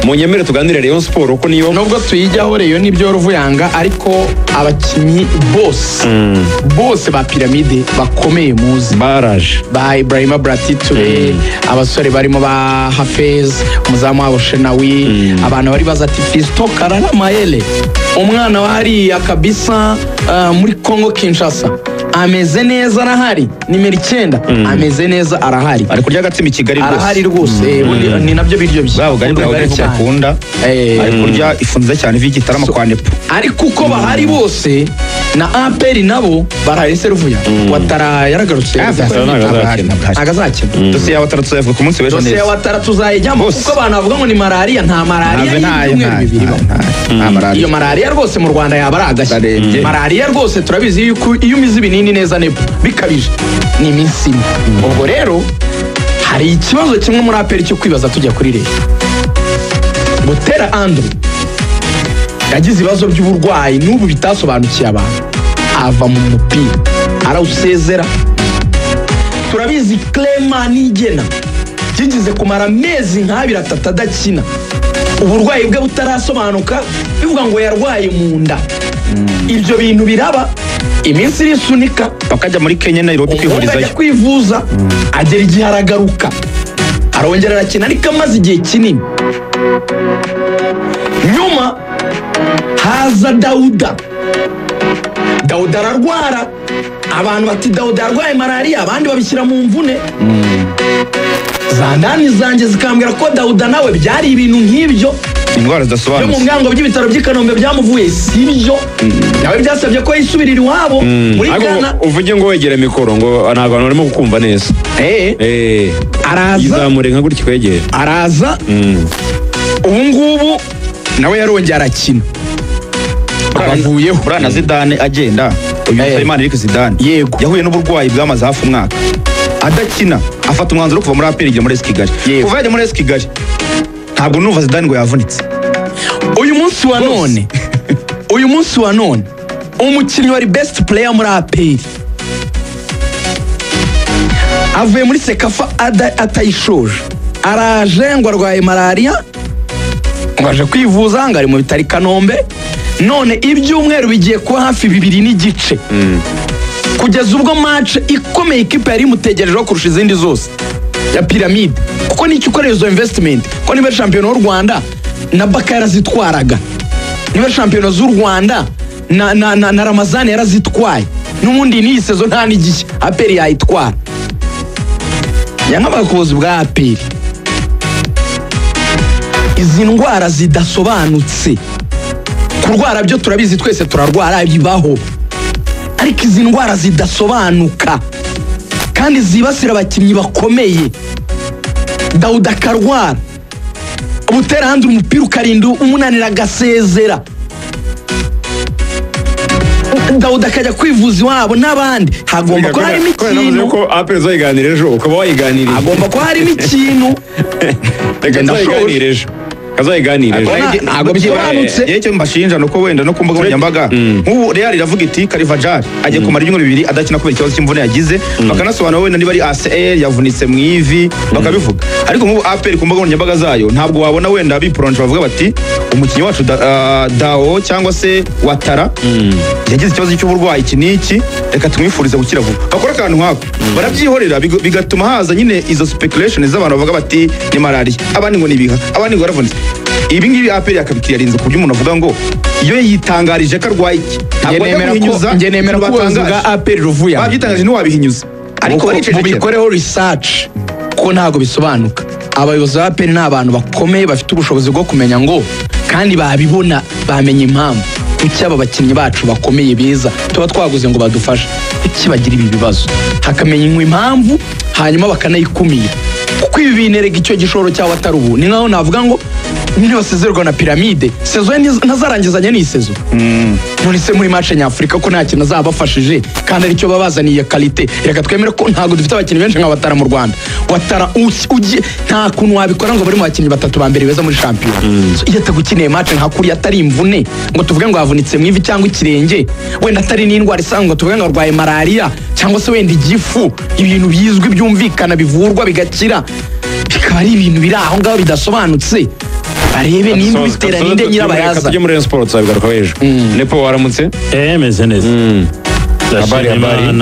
munyemere tuganire Rayon Sport uko niyo nubwo tuyijyaho Rayon nibyo Ruvuyanga ariko abakinnyi bose ba Pyramide bakomeye muzi baraje ba Ibrahima Bratiture abasore barimo ba Hafez umuzamu wabo Shenawi abantu bari bazati Fisto Karara Maele umwana wari akabisa muri Congo Kinshasa ameze neza arahari nimero 9 ameze neza arahari ari kurya agatsima i Kigali rwose arahari rwose ni nabyo biryo bwabo gari bakunda ari kurya ifunze cyane v'igitarama kwa Nepo ariko uko bahari bose na APR nabo barahise Ruvuya Watara yaragarutse agazakina dosiye ya Watara tuzavuga ku munsi w'ejo neza dosiye ya Watara tuzayijyamo kuko abantu bavuga ngo ni malaria nta malaria iyo malaria rwose mu Rwanda yaba aragashya malaria rwose turabizi yuko iyo umize ibinini neza Nepo bikabije ni iminsi ubwo rero hari ikibazo kimwe muri APR cyo kwibaza tujya kuri Rayon Butera Andrew yagize ibibazo by'uburwayi n'ubu bitasobanukiye abantu ava mu mupira arawusezera turabizi Clement Nigena yigize kumara amezi nk'abiri atatu adakina uburwayi bwe butarasobanuka bivuga ngo yarwaye mu nda ibyo bintu biraba iminsi irisunika bakajya muri Kenya Nairobi kwivuza agera igihe aragaruka arongera arakina ariko amaze igihe kinini nyuma haza Dauda ararwara abantu bati Dauda arwaye malaria abandi babishyira mu mvune zandani zanjye zikambwira ko Dauda nawe byari ibintu nk'ibyo indwara zidasobanutse mu mwango by'ibitaro by'Ikanombe byamuvuye sibyo nawe byasabye ko yisubirira iwabo muri Ghana uvuge ngo wegere mikoro ngo ntabwo abantu barimo kukumva neza araza izamure nka gutya kwegera araza ubu ngubu nawe yarongera arakina abavuyeho Brana Zidane agenda uyu Sulaiman Eric Zidane yahuye n'uburwayi bwamaze hafi umwaka adakina afata umwanzuro kuva muri APR ijya muri AS Kigali kuva yajya muri AS Kigali ntabwo numva Zidane ngo yavunitse uyu munsi wa none umukinnyi wari best player muri APR avuye muri Sekafa atayishoje araje ngo arwaye malaria ngo aje kwivuza ngo ari mu bitaro Kanombe none ibyumweru bigiye kuba hafi 2 n'igice kugeza ubwo match ikomeye ikipe yari imutegerejeho kurusha izindi zose ya Pyramide kuko nicyo ukorera izo investment ko niba champion w'u Rwanda na Baka yarazitwaraga niba champion z'u Rwanda na Ramazani yarazitwaye n'ubundi ni season nta n'igihe APR yayitwara yangabakozi bwa APR izi ndwara zidasobanutse kurwara byo turabizi twese turarwara bibaho ariko izi ndwara zidasobanuka kandi zibasira abakinnyi bakomeye Dauda karwara Butera handi umupira ukarinda umunanira agasezera Dauda akajya kwivuza iwabo n'abandi hagomba ko harimo ikintu ko APR zayiganira ejo ukaba wayiganiriye hagomba ko harimo ikintu reka ndayiganire ejo ntabwo bisobanutse icyo mbashinja nuko wenda no ku mbuga nkoranyambaga nk'ubu Real iravuga iti Carvajal agiye kumara ibyumweru 2 adakina kubera ikibazo cy'imvune yagize bakanasobanura wenda niba ari ACL yavunitse mu ivi bakabivuga ariko nk'ubu APR ku mbuga nkoranyambaga zayo ntabwo wabona wenda biporonje bavuga bati umukinnyi wacu Dao cyangwa se Watara yagize ikibazo cy'uburwayi iki niki reka tumwifurize gukira vuba bakora akantu nkako barabyihorera bigatuma haza nyine izo speculation z'abantu bavuga bati ni malaria abandi ngo nibiha abandi ngo yaravunitse ibi ngibi APR yakabikiririnze ku buryo umuntu avuga ngo iyo yitangarije ko arwaye iki ntabwo yabihinyuza nge nemera ko bavuga APR Ruvuya babyitangaje ntiwabihinyuza ariko mubikoreho research ko ntabwo bisobanuka abayobozi ba APR ni abantu bakomeye bafite ubushobozi bwo kumenya ngo kandi babibona bamenye impamvu kuki aba bakinnyi bacu bakomeye beza tuba twaguze ngo badufashe kuki bagira ibi bibazo hakamenya impamvu hanyuma bakanayikumira kuko ibi binerega icyo gishoro cyawe atari ubu ni nkaho navuga ngo ntibasezerwa na Pyramide sezo ntazarangizanya n'isezo none se muri match nyafurika ko nta kintu azabafashije kandi aricyo babazaniye qualité reka twemere ko ntago dufite abakinnyi benshi nka Watara mu Rwanda Watara nta kuntu wabikora ngo bari mu bakinnyi batatu ba mbere beza muri champion iyo atagukineye match nka kuri atari imvune ngo tuvuge ngo avunitse mu ivi cyangwa ikirenge wenda atari n'indwara isanzwe ngo tuvuge ngo arwaye malaria cyangwa se wenda igifu ibintu bizwi byumvikana bivurwa bigakira bikaba ari ibintu biri aho ngaho bidasobanutse barebe nimba bitera ninde nyirabayaza. Tujye muri Rayon Sports abigaruka ejo. Nepo waramutse? meze neza. Habari.